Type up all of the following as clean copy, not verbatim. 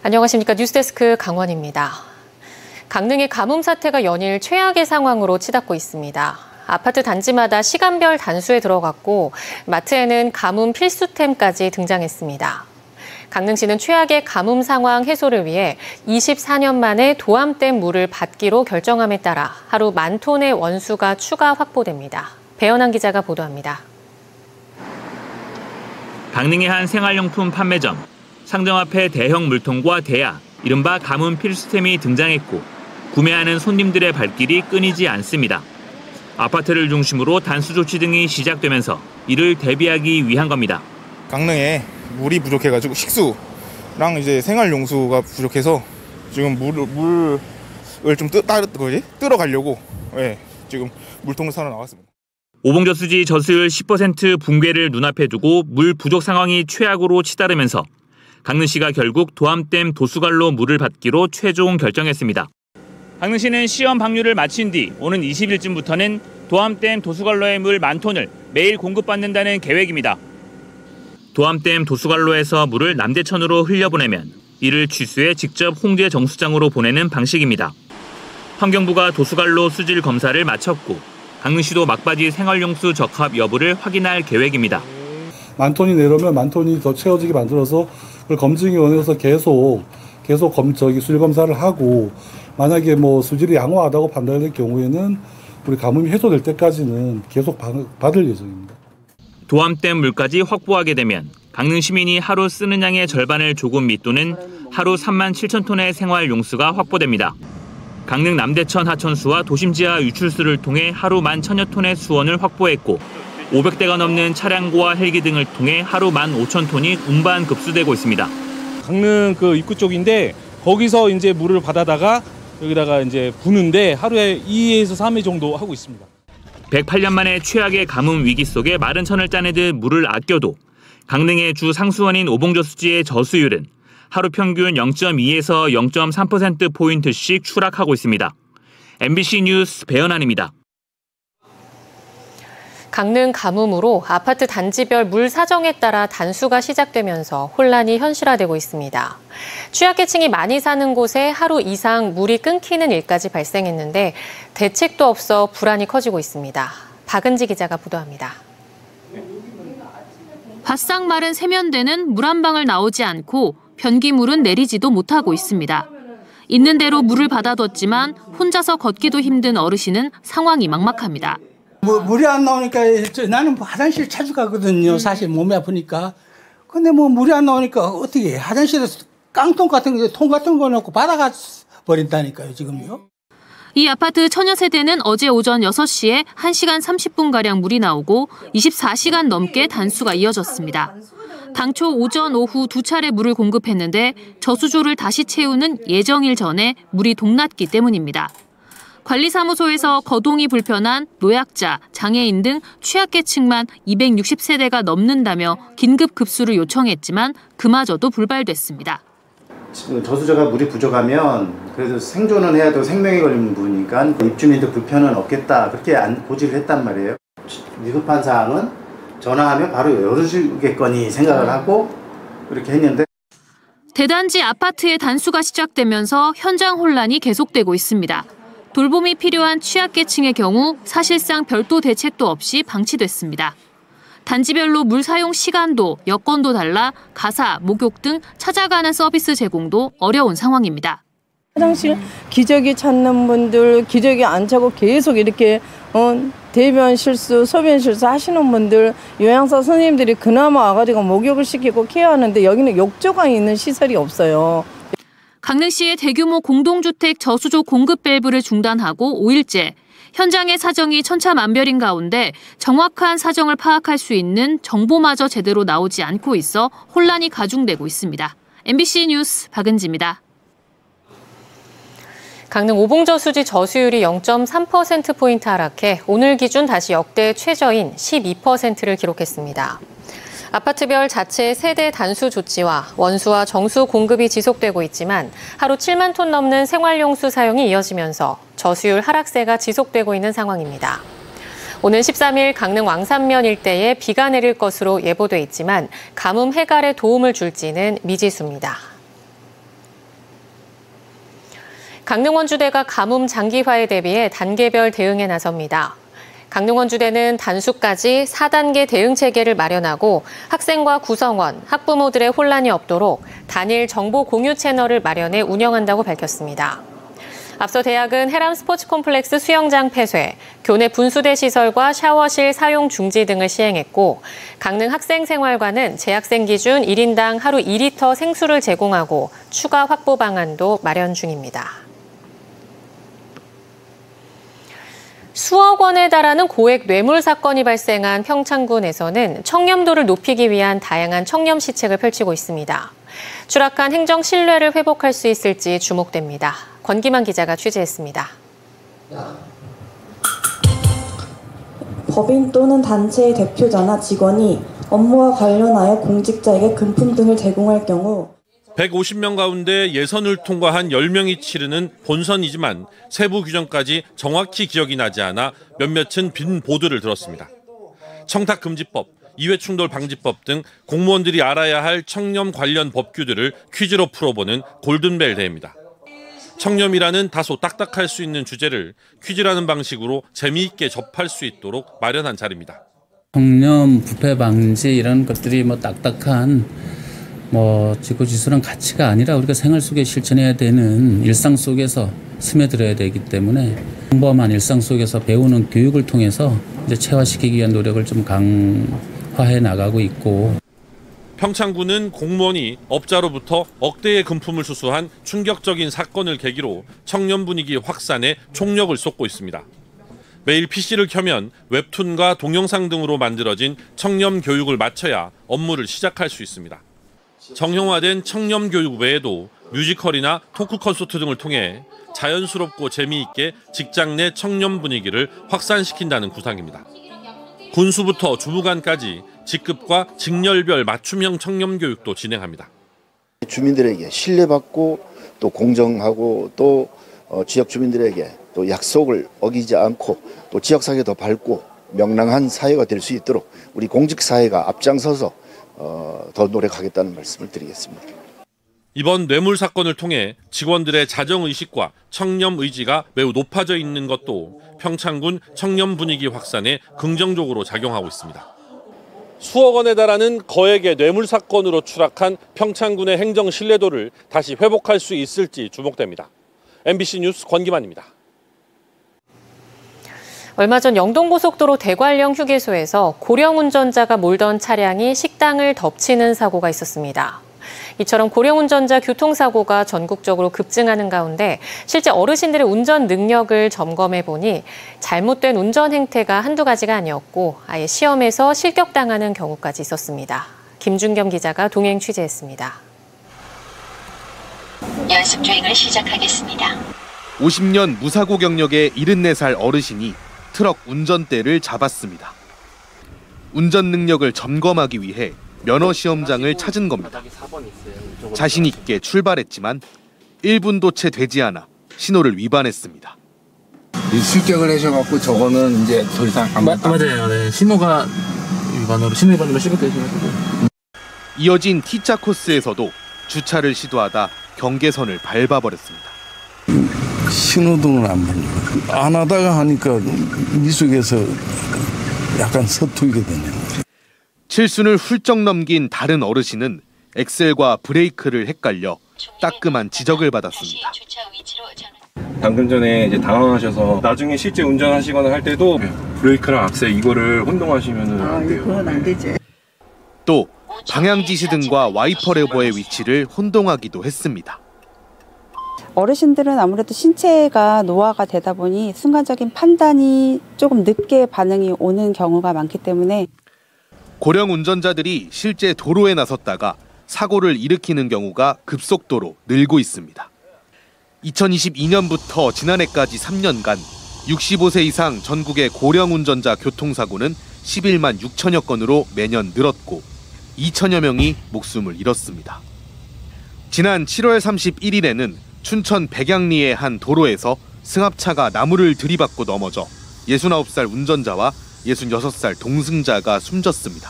안녕하십니까. 뉴스데스크 강원입니다. 강릉의 가뭄 사태가 연일 최악의 상황으로 치닫고 있습니다. 아파트 단지마다 시간별 단수에 들어갔고 마트에는 가뭄 필수템까지 등장했습니다. 강릉시는 최악의 가뭄 상황 해소를 위해 24년 만에 도암댐 물을 받기로 결정함에 따라 하루 10,000톤의 원수가 추가 확보됩니다. 배현환 기자가 보도합니다. 강릉의 한 생활용품 판매점. 상점 앞에 대형 물통과 대야, 이른바 가뭄 필수템이 등장했고 구매하는 손님들의 발길이 끊이지 않습니다. 아파트를 중심으로 단수 조치 등이 시작되면서 이를 대비하기 위한 겁니다. 강릉에 물이 부족해가지고 식수랑 이제 생활용수가 부족해서 지금 물을 좀 끌어가려고 지금 물통을 사러 나왔습니다. 오봉저수지 저수율 10% 붕괴를 눈앞에 두고 물 부족 상황이 최악으로 치달으면서 강릉시가 결국 도암댐 도수관로 물을 받기로 최종 결정했습니다. 강릉시는 시험 방류를 마친 뒤 오는 20일쯤부터는 도암댐 도수관로의 물 10,000톤을 매일 공급받는다는 계획입니다. 도암댐 도수관로에서 물을 남대천으로 흘려보내면 이를 취수해 직접 홍제 정수장으로 보내는 방식입니다. 환경부가 도수관로 수질 검사를 마쳤고 강릉시도 막바지 생활용수 적합 여부를 확인할 계획입니다. 10,000톤이 내려오면 10,000톤이 더 채워지게 만들어서 그걸 검증위원회에서 계속 수질 검사를 하고 만약에 수질이 양호하다고 판단될 경우에는 우리 가뭄이 해소될 때까지는 계속 받을 예정입니다. 도암댐 물까지 확보하게 되면 강릉 시민이 하루 쓰는 양의 절반을 조금 밑도는 하루 37,000톤의 생활용수가 확보됩니다. 강릉 남대천 하천수와 도심지하 유출수를 통해 하루 11,000여 톤의 수원을 확보했고 500대가 넘는 차량과 헬기 등을 통해 하루 15,000톤이 운반 급수되고 있습니다. 강릉 입구 쪽인데 거기서 이제 물을 받아다가 여기다가 이제 부는데 하루에 2에서 3회 정도 하고 있습니다. 108년 만에 최악의 가뭄 위기 속에 마른 천을 짜내듯 물을 아껴도 강릉의 주 상수원인 오봉저수지의 저수율은 하루 평균 0.2에서 0.3%포인트씩 추락하고 있습니다. MBC 뉴스 배현환입니다. 강릉 가뭄으로 아파트 단지별 물 사정에 따라 단수가 시작되면서 혼란이 현실화되고 있습니다. 취약계층이 많이 사는 곳에 하루 이상 물이 끊기는 일까지 발생했는데 대책도 없어 불안이 커지고 있습니다. 박은지 기자가 보도합니다. 바싹 마른 세면대는 물 한 방울 나오지 않고 변기물은 내리지도 못하고 있습니다. 있는 대로 물을 받아뒀지만 혼자서 걷기도 힘든 어르신은 상황이 막막합니다. 물이 안 나오니까 나는 화장실 찾아가거든요. 사실 몸이 아프니까. 근데 물이 안 나오니까 어떻게 해? 화장실에서 깡통 같은 거 넣고 받아가 버린다니까요, 지금요. 이 아파트 처녀 세대는 어제 오전 6시에 1시간 30분가량 물이 나오고 24시간 넘게 단수가 이어졌습니다. 당초 오전, 오후 2차례 물을 공급했는데 저수조를 다시 채우는 예정일 전에 물이 동났기 때문입니다. 관리사무소에서 거동이 불편한 노약자, 장애인 등 취약계층만 260세대가 넘는다며 긴급 급수를 요청했지만 그마저도 불발됐습니다. 저수조가 물이 부족하면 그래도 생존은 해야 되고 생명이 걸리는 부분이니까 입주민들 불편은 없겠다 그렇게 고지를 했단 말이에요. 위급한 사항은 전화하면 바로 열어주겠거니 생각을 하고 그렇게 했는데 대단지 아파트의 단수가 시작되면서 현장 혼란이 계속되고 있습니다. 돌봄이 필요한 취약계층의 경우 사실상 별도 대책도 없이 방치됐습니다. 단지별로 물 사용 시간도 여건도 달라 가사, 목욕 등 찾아가는 서비스 제공도 어려운 상황입니다. 화장실 기저귀 찾는 분들, 기저귀 안 차고 계속 이렇게 대변 실수, 소변 실수 하시는 분들, 요양사 선생님들이 그나마 와가지고 목욕을 시키고 케어하는데 여기는 욕조가 있는 시설이 없어요. 강릉시의 대규모 공동주택 저수조 공급 밸브를 중단하고 5일째. 현장의 사정이 천차만별인 가운데 정확한 사정을 파악할 수 있는 정보마저 제대로 나오지 않고 있어 혼란이 가중되고 있습니다. MBC 뉴스 박은지입니다. 강릉 오봉저수지 저수율이 0.3%포인트 하락해 오늘 기준 다시 역대 최저인 12%를 기록했습니다. 아파트별 자체 세대 단수 조치와 원수와 정수 공급이 지속되고 있지만 하루 7만 톤 넘는 생활용수 사용이 이어지면서 저수율 하락세가 지속되고 있는 상황입니다. 오는 13일 강릉 왕산면 일대에 비가 내릴 것으로 예보돼 있지만 가뭄 해갈에 도움을 줄지는 미지수입니다. 강릉원주대가 가뭄 장기화에 대비해 단계별 대응에 나섭니다. 강릉원주대는 단수까지 4단계 대응 체계를 마련하고 학생과 구성원, 학부모들의 혼란이 없도록 단일 정보 공유 채널을 마련해 운영한다고 밝혔습니다. 앞서 대학은 해람 스포츠 콤플렉스 수영장 폐쇄, 교내 분수대 시설과 샤워실 사용 중지 등을 시행했고, 강릉 학생생활관은 재학생 기준 1인당 하루 2리터 생수를 제공하고 추가 확보 방안도 마련 중입니다. 수억 원에 달하는 고액 뇌물 사건이 발생한 평창군에서는 청렴도를 높이기 위한 다양한 청렴 시책을 펼치고 있습니다. 추락한 행정 신뢰를 회복할 수 있을지 주목됩니다. 권기만 기자가 취재했습니다. 법인 또는 단체의 대표자나 직원이 업무와 관련하여 공직자에게 금품 등을 제공할 경우 150명 가운데 예선을 통과한 10명이 치르는 본선이지만 세부 규정까지 정확히 기억이 나지 않아 몇몇은 빈 보드를 들었습니다. 청탁금지법, 이해충돌방지법 등 공무원들이 알아야 할 청렴 관련 법규들을 퀴즈로 풀어보는 골든벨 대회입니다. 청렴이라는 다소 딱딱할 수 있는 주제를 퀴즈라는 방식으로 재미있게 접할 수 있도록 마련한 자리입니다. 청렴, 부패 방지 이런 것들이 딱딱한 지고지순한 가치가 아니라 우리가 생활 속에 실천해야 되는 일상 속에서 스며들어야 되기 때문에 평범한 일상 속에서 배우는 교육을 통해서 이제 체화시키기 위한 노력을 좀 강화해 나가고 있고. 평창군은 공무원이 업자로부터 억대의 금품을 수수한 충격적인 사건을 계기로 청렴 분위기 확산에 총력을 쏟고 있습니다. 매일 PC를 켜면 웹툰과 동영상 등으로 만들어진 청렴 교육을 마쳐야 업무를 시작할 수 있습니다. 정형화된 청렴 교육 외에도 뮤지컬이나 토크 콘서트 등을 통해 자연스럽고 재미있게 직장 내 청렴 분위기를 확산시킨다는 구상입니다. 군수부터 주무관까지 직급과 직렬별 맞춤형 청렴 교육도 진행합니다. 주민들에게 신뢰받고 또 공정하고 또 지역 주민들에게 또 약속을 어기지 않고 또 지역사회가 더 밝고 명랑한 사회가 될 수 있도록 우리 공직사회가 앞장서서 더 노력하겠다는 말씀을 드리겠습니다. 이번 뇌물 사건을 통해 직원들의 자정의식과 청렴 의지가 매우 높아져 있는 것도 평창군 청렴 분위기 확산에 긍정적으로 작용하고 있습니다. 수억 원에 달하는 거액의 뇌물 사건으로 추락한 평창군의 행정 신뢰도를 다시 회복할 수 있을지 주목됩니다. MBC 뉴스 권기만입니다. 얼마 전 영동고속도로 대관령 휴게소에서 고령 운전자가 몰던 차량이 식당을 덮치는 사고가 있었습니다. 이처럼 고령 운전자 교통사고가 전국적으로 급증하는 가운데 실제 어르신들의 운전 능력을 점검해 보니 잘못된 운전 행태가 한두 가지가 아니었고 아예 시험에서 실격당하는 경우까지 있었습니다. 김준겸 기자가 동행 취재했습니다. 연습 주행을 시작하겠습니다. 50년 무사고 경력의 74살 어르신이 트럭 운전대를 잡았습니다. 운전 능력을 점검하기 위해 면허 시험장을 찾은 겁니다. 자신 있게 출발했지만 1분도 채 되지 않아 신호를 위반했습니다. 실격을 하셔갖고 저거는 이제 더 이상 안 맞아요. 네. 신호 위반으로 실격되셔가지고. 이어진 T자 코스에서도 주차를 시도하다 경계선을 밟아버렸습니다. 신호등을 안 보는 거예요. 안 하다가 하니까 미숙에서 약간 서투르게 되네요. 칠순을 훌쩍 넘긴 다른 어르신은 엑셀과 브레이크를 헷갈려 따끔한 지적을 받았습니다. 방금 전에 이제 당황하셔서 나중에 실제 운전하시거나 할 때도 브레이크랑 악셀 이거를 혼동하시면 안 돼요. 그건 안 되지. 또 방향 지시등과 와이퍼 레버의 위치를 혼동하기도 했습니다. 어르신들은 아무래도 신체가 노화가 되다 보니 순간적인 판단이 조금 늦게 반응이 오는 경우가 많기 때문에 고령 운전자들이 실제 도로에 나섰다가 사고를 일으키는 경우가 급속도로 늘고 있습니다. 2022년부터 지난해까지 3년간 65세 이상 전국의 고령 운전자 교통사고는 11만 6천여 건으로 매년 늘었고 2천여 명이 목숨을 잃었습니다. 지난 7월 31일에는 춘천 백양리의 한 도로에서 승합차가 나무를 들이받고 넘어져 69살 운전자와 66살 동승자가 숨졌습니다.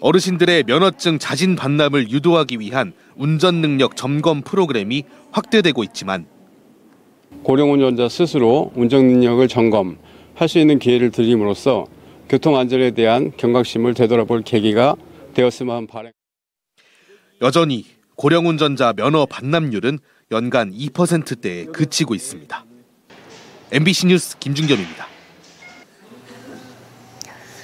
어르신들의 면허증 자진 반납을 유도하기 위한 운전 능력 점검 프로그램이 확대되고 있지만 고령 운전자 스스로 운전 능력을 점검할 수 있는 기회를 드림으로써 교통안전에 대한 경각심을 되돌아볼 계기가 되었으면 바랍니다. 여전히 고령 운전자 면허 반납률은 연간 2%대에 그치고 있습니다. MBC 뉴스 김중겸입니다.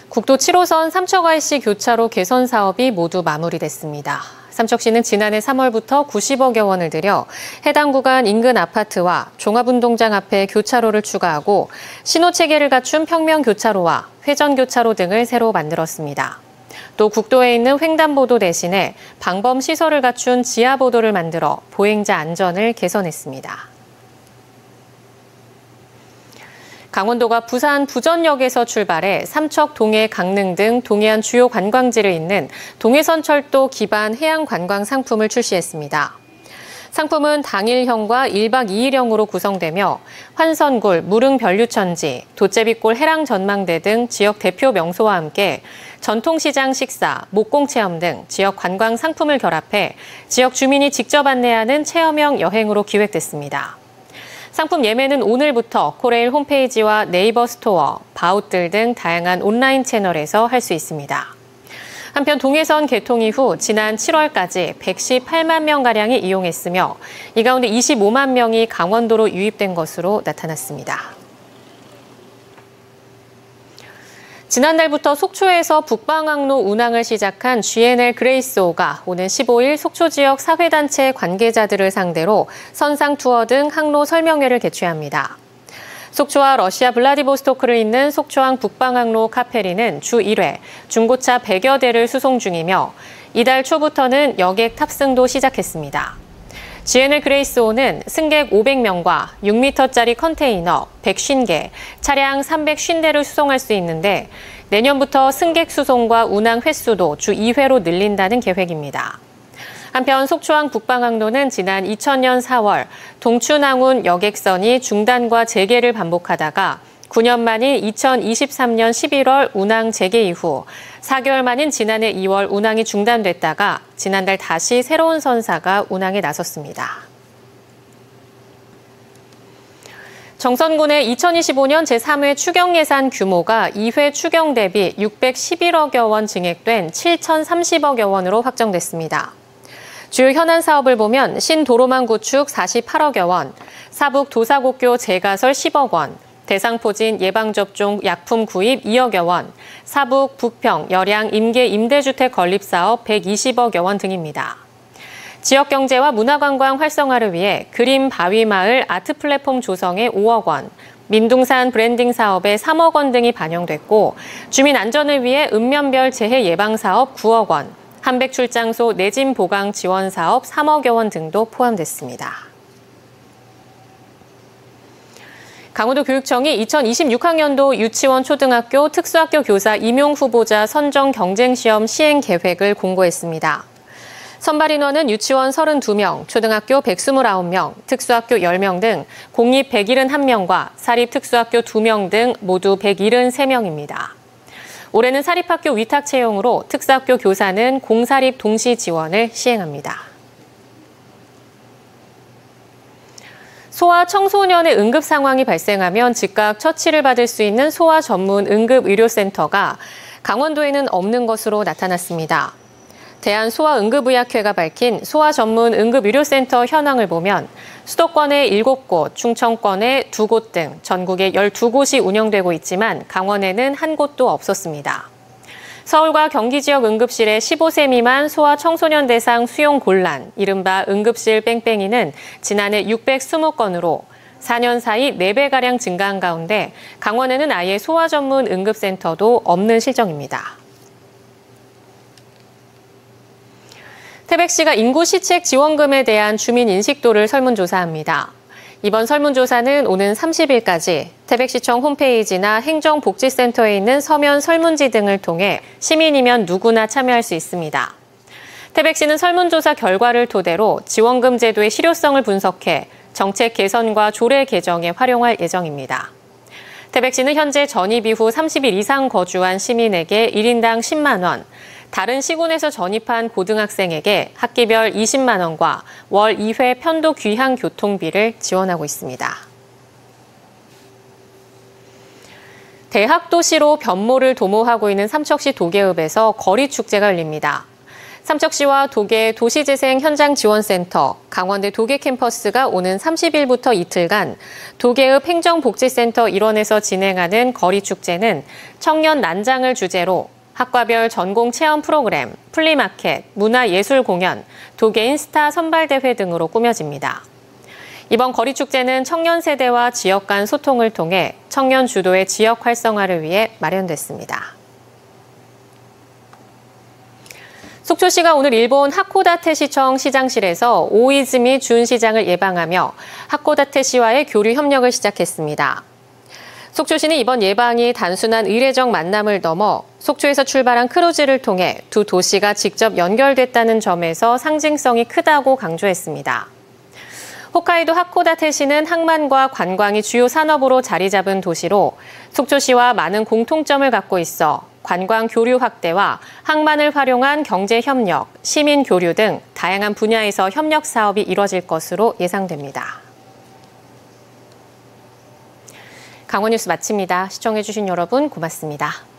국도 7호선 삼척IC 교차로 개선 사업이 모두 마무리됐습니다. 삼척시는 지난해 3월부터 90억여 원을 들여 해당 구간 인근 아파트와 종합운동장 앞에 교차로를 추가하고 신호체계를 갖춘 평면교차로와 회전교차로 등을 새로 만들었습니다. 또 국도에 있는 횡단보도 대신에 방범시설을 갖춘 지하보도를 만들어 보행자 안전을 개선했습니다. 강원도가 부산 부전역에서 출발해 삼척, 동해, 강릉 등 동해안 주요 관광지를 잇는 동해선철도 기반 해양관광 상품을 출시했습니다. 상품은 당일형과 1박 2일형으로 구성되며 환선굴, 무릉변류천지, 도제비골 해랑전망대 등 지역 대표 명소와 함께 전통시장 식사, 목공체험 등 지역 관광 상품을 결합해 지역 주민이 직접 안내하는 체험형 여행으로 기획됐습니다. 상품 예매는 오늘부터 코레일 홈페이지와 네이버 스토어, 바웃들 등 다양한 온라인 채널에서 할 수 있습니다. 한편 동해선 개통 이후 지난 7월까지 118만 명가량이 이용했으며 이 가운데 25만 명이 강원도로 유입된 것으로 나타났습니다. 지난달부터 속초에서 북방항로 운항을 시작한 GNL 그레이스호가 오는 15일 속초 지역 사회단체 관계자들을 상대로 선상 투어 등 항로 설명회를 개최합니다. 속초와 러시아 블라디보스토크를 잇는 속초항 북방항로 카페리는 주 1회 중고차 100여 대를 수송 중이며 이달 초부터는 여객 탑승도 시작했습니다. GNL 그레이스호는 승객 500명과 6m짜리 컨테이너 150개, 차량 350대를 수송할 수 있는데 내년부터 승객 수송과 운항 횟수도 주 2회로 늘린다는 계획입니다. 한편 속초항 북방항로는 지난 2000년 4월 동춘항운 여객선이 중단과 재개를 반복하다가 9년 만인 2023년 11월 운항 재개 이후 4개월 만인 지난해 2월 운항이 중단됐다가 지난달 다시 새로운 선사가 운항에 나섰습니다. 정선군의 2025년 제3회 추경 예산 규모가 2회 추경 대비 611억여 원 증액된 7,030억여 원으로 확정됐습니다. 주요 현안 사업을 보면 신도로망 구축 48억여 원, 사북 도사곡교 재가설 10억 원, 대상포진 예방접종 약품 구입 2억여 원, 사북, 부평, 열양 임계 임대주택 건립사업 120억여 원 등입니다. 지역경제와 문화관광 활성화를 위해 그림 바위마을 아트 플랫폼 조성에 5억 원, 민둥산 브랜딩 사업에 3억 원 등이 반영됐고 주민 안전을 위해 읍면별 재해 예방 사업 9억 원, 한백출장소 내진 보강 지원 사업 3억여 원 등도 포함됐습니다. 강원도 교육청이 2026학년도 유치원 초등학교 특수학교 교사 임용 후보자 선정 경쟁시험 시행 계획을 공고했습니다. 선발 인원은 유치원 32명, 초등학교 129명, 특수학교 10명 등 공립 171명과 사립 특수학교 2명 등 모두 173명입니다. 올해는 사립학교 위탁 채용으로 특수학교 교사는 공사립 동시 지원을 시행합니다. 소아 청소년의 응급 상황이 발생하면 즉각 처치를 받을 수 있는 소아 전문 응급의료센터가 강원도에는 없는 것으로 나타났습니다. 대한소아응급의학회가 밝힌 소아 전문 응급의료센터 현황을 보면 수도권에 7곳, 충청권에 2곳 등 전국에 12곳이 운영되고 있지만 강원에는 한 곳도 없었습니다. 서울과 경기 지역 응급실의 15세 미만 소아 청소년 대상 수용 곤란, 이른바 응급실 뺑뺑이는 지난해 620건으로 4년 사이 4배가량 증가한 가운데 강원에는 아예 소아 전문 응급센터도 없는 실정입니다. 태백시가 인구 시책 지원금에 대한 주민 인식도를 설문조사합니다. 이번 설문조사는 오는 30일까지 태백시청 홈페이지나 행정복지센터에 있는 서면 설문지 등을 통해 시민이면 누구나 참여할 수 있습니다. 태백시는 설문조사 결과를 토대로 지원금 제도의 실효성을 분석해 정책 개선과 조례 개정에 활용할 예정입니다. 태백시는 현재 전입 이후 30일 이상 거주한 시민에게 1인당 10만 원, 다른 시군에서 전입한 고등학생에게 학기별 20만 원과 월 2회 편도 귀향 교통비를 지원하고 있습니다. 대학 도시로 변모를 도모하고 있는 삼척시 도계읍에서 거리축제가 열립니다. 삼척시와 도계 도시재생 현장지원센터, 강원대 도계 캠퍼스가 오는 30일부터 이틀간 도계읍 행정복지센터 일원에서 진행하는 거리축제는 청년 난장을 주제로 학과별 전공 체험 프로그램, 플리마켓, 문화예술 공연, 도계 인스타 선발대회 등으로 꾸며집니다. 이번 거리축제는 청년 세대와 지역 간 소통을 통해 청년 주도의 지역 활성화를 위해 마련됐습니다. 속초시가 오늘 일본 하코다테 시청 시장실에서 오이즈미 준 시장을 예방하며 하코다테 시와의 교류 협력을 시작했습니다. 속초시는 이번 예방이 단순한 의례적 만남을 넘어 속초에서 출발한 크루즈를 통해 두 도시가 직접 연결됐다는 점에서 상징성이 크다고 강조했습니다. 홋카이도 하코다테시는 항만과 관광이 주요 산업으로 자리 잡은 도시로 속초시와 많은 공통점을 갖고 있어 관광 교류 확대와 항만을 활용한 경제 협력, 시민 교류 등 다양한 분야에서 협력 사업이 이뤄질 것으로 예상됩니다. 강원 뉴스 마칩니다. 시청해주신 여러분 고맙습니다.